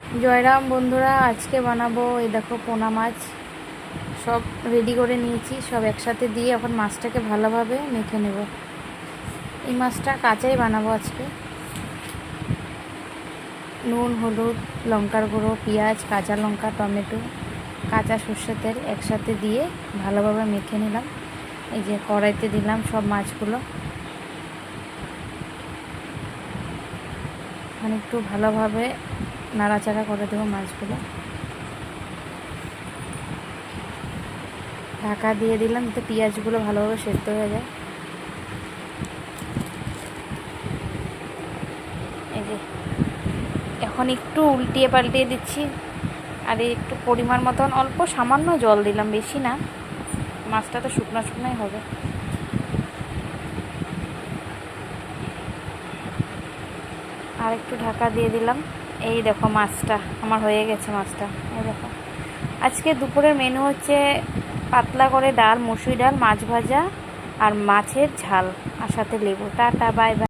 জয়রাম বন্ধুরা, আজকে বানাবো এই দেখো পোনা মাছ। সব রেডি করে নিয়েছি, সব একসাথে দিয়ে এখন মাছটাকে ভালোভাবে মেখে নেব। এই মাছটা কাঁচাই বানাবো আজকে। নুন, হলুদ, লঙ্কার গুঁড়ো, পেঁয়াজ, কাঁচা লঙ্কা, টমেটো, কাঁচা সর্ষের তেল একসাথে দিয়ে ভালোভাবে মেখে নিলাম। এই যে কড়াইতে দিলাম সব মাছগুলো, এখন একটু ভালোভাবে নাড়াচাড়া করে দেবো মাছগুলো। ঢাকা দিয়ে দিলাম যাতে পেঁয়াজগুলো ভালোভাবে সেদ্ধ হয়ে যায়। এই যে এখন একটু উল্টিয়ে পাল্টিয়ে দিচ্ছি, আর একটু পরিমাণ মতন অল্প সামান্য জল দিলাম, বেশি না, মাছটা তো শুকনো শুকনোই হবে। আর একটু ঢাকা দিয়ে দিলাম। এই দেখো মাছটা আমার হয়ে গেছে। মাছটা এই দেখো। আজকে দুপুরের মেনু হচ্ছে পাতলা করে ডাল, মসুর ডাল, মাছ ভাজা আর মাছের ঝাল, আর সাথে লেবু। Tata, bye bye.